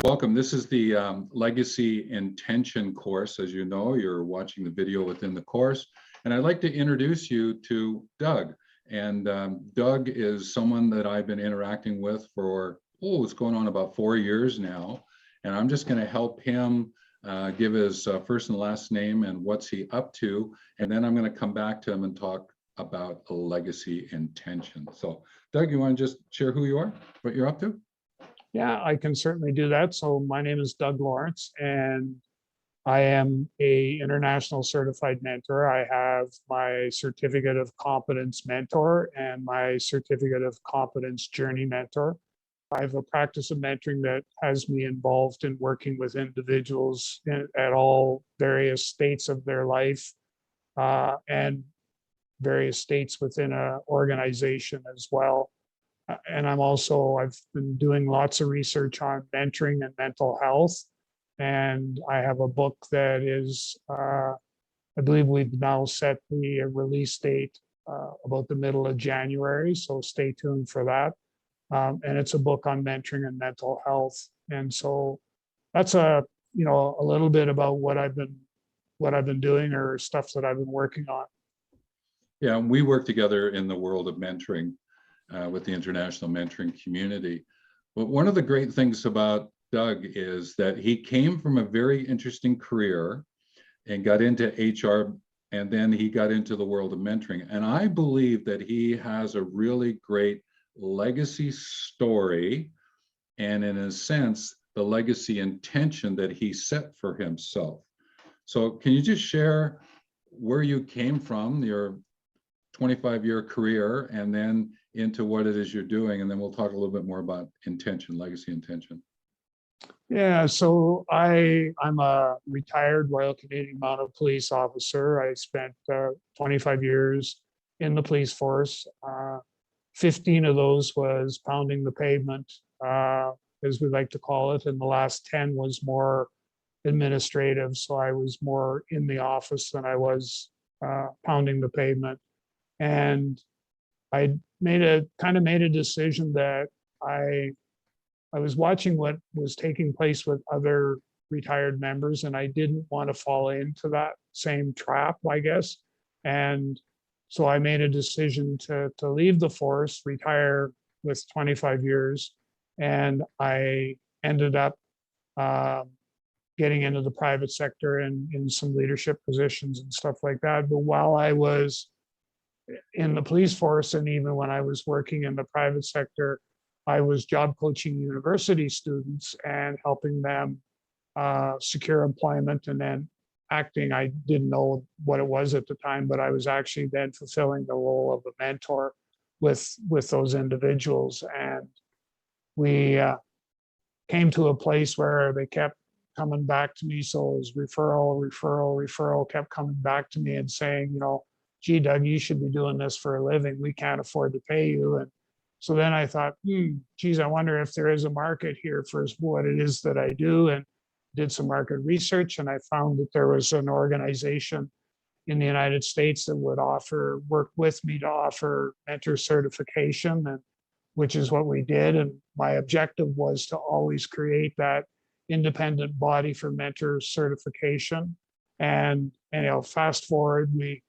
Welcome. This is the Legacy Intention course. As you know, you're watching the video within the course. And I'd like to introduce you to Doug. And Doug is someone that I've been interacting with for, it's going on about 4 years now. And I'm just going to help him give his first and last name and what's he up to. And then I'm going to come back to him and talk about a legacy intention. So Doug, you want to just share who you are, what you're up to? Yeah, I can certainly do that. So my name is Doug Lawrence, and I am a international certified mentor. I have my certificate of competence mentor and my certificate of competence journey mentor. I have a practice of mentoring that has me involved in working with individuals at all various states of their life and various states within an organization as well. And I've been doing lots of research on mentoring and mental health. And I have a book that is, I believe we've now set the release date about the middle of January. So stay tuned for that. And it's a book on mentoring and mental health. And so that's a little bit about what I've been doing or stuff that I've been working on. Yeah, we work together in the world of mentoring with the international mentoring community. But one of the great things about Doug is that he came from a very interesting career and got into HR, and then he got into the world of mentoring. And I believe that he has a really great legacy story, and in a sense, the legacy intention that he set for himself. So can you just share where you came from, your 25-year career, and then into what it is you're doing, and then we'll talk a little bit more about intention, legacy intention. Yeah, so I'm a retired Royal Canadian Mounted Police officer. I spent 25 years in the police force. 15 of those was pounding the pavement, as we like to call it, and the last 10 was more administrative. So I was more in the office than I was pounding the pavement. And I made a decision that I was watching what was taking place with other retired members, and I didn't want to fall into that same trap, I guess. And so I made a decision to leave the force, retire with 25 years, and I ended up getting into the private sector and in some leadership positions and stuff like that. But while I was in the police force, and even when I was working in the private sector, I was job coaching university students and helping them secure employment, and then acting. I didn't know what it was at the time, but I was actually then fulfilling the role of a mentor with those individuals. And we came to a place where they kept coming back to me. So it was referral kept coming back to me and saying, gee, Doug, you should be doing this for a living. We can't afford to pay you. And so then I thought, geez, I wonder if there is a market here for what it is that I do, and did some market research. And I found that there was an organization in the United States that would work with me to offer mentor certification, and which is what we did. And my objective was to always create that independent body for mentor certification. And fast forward, we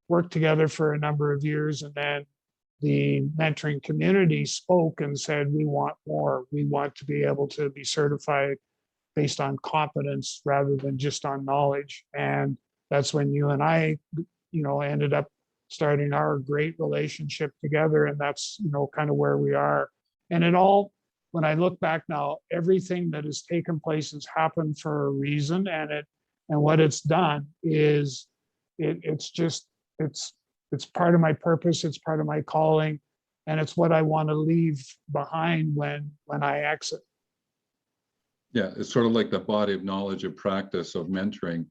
worked together for a number of years, and then the mentoring community spoke and said, we want more. We want to be able to be certified based on competence rather than just on knowledge. And that's when you and I, ended up starting our great relationship together. And that's, kind of where we are. And when I look back now, everything that has taken place has happened for a reason. And what it's done is it's part of my purpose, it's part of my calling, and it's what I want to leave behind when I exit. Yeah, it's sort of like the body of knowledge of practice of mentoring,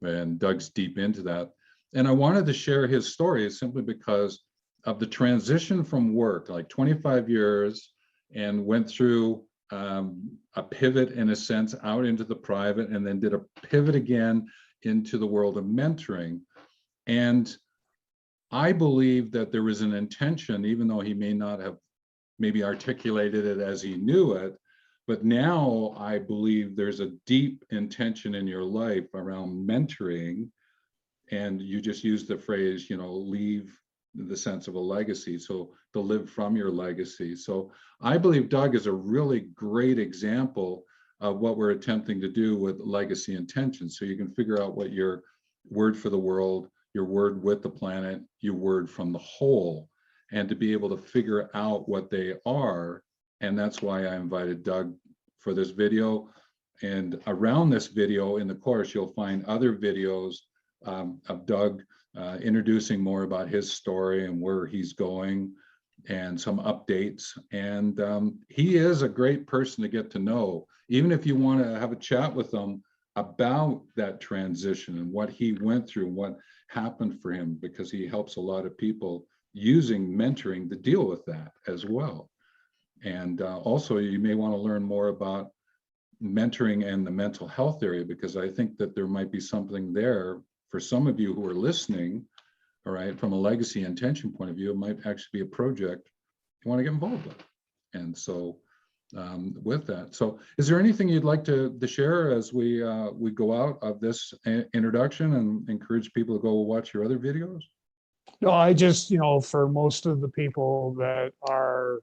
and Doug's deep into that. And I wanted to share his story simply because of the transition from work, like 25 years, and went through a pivot in a sense out into the private, and then did a pivot again into the world of mentoring. And I believe that there was an intention, even though he may not have maybe articulated it as he knew it, But now I believe there's a deep intention in your life around mentoring. And you just used the phrase, leave the sense of a legacy. So to live from your legacy. So I believe Doug is a really great example of what we're attempting to do with legacy intention. So you can figure out what your word for the world, your word with the planet, your word from the whole, and to be able to figure out what they are. And that's why I invited Doug for this video. And around this video in the course, you'll find other videos of Doug introducing more about his story and where he's going and some updates. And he is a great person to get to know, even if you want to have a chat with him about that transition and what he went through, what happened for him, because he helps a lot of people using mentoring to deal with that as well. And also, you may want to learn more about mentoring and the mental health area, because I think that there might be something there for some of you who are listening, all right, from a legacy intention point of view. It might actually be a project you want to get involved with. And so with that, so is there anything you'd like to share as we go out of this introduction and encourage people to go watch your other videos? No, I just, for most of the people that are,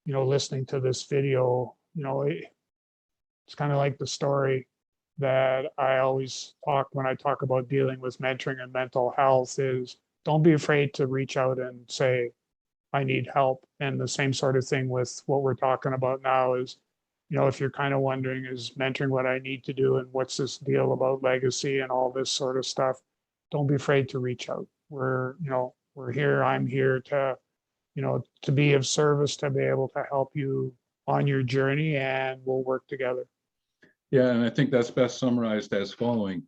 listening to this video, it's kind of like the story that I always talk when I talk about dealing with mentoring and mental health is don't be afraid to reach out and say, I need help. And the same sort of thing with what we're talking about now is, if you're kind of wondering, is mentoring what I need to do and what's this deal about legacy and all this sort of stuff, don't be afraid to reach out. We're here, I'm here to, to be of service, to be able to help you on your journey, and we'll work together. Yeah, and I think that's best summarized as following.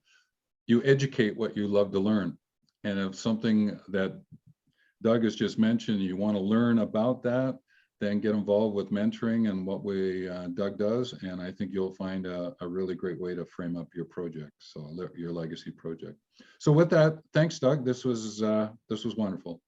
You educate what you love to learn. And if something that Doug has just mentioned, you want to learn about that, then get involved with mentoring and what Doug does. And I think you'll find a really great way to frame up your project, so your legacy project. So with that, thanks, Doug. This was wonderful.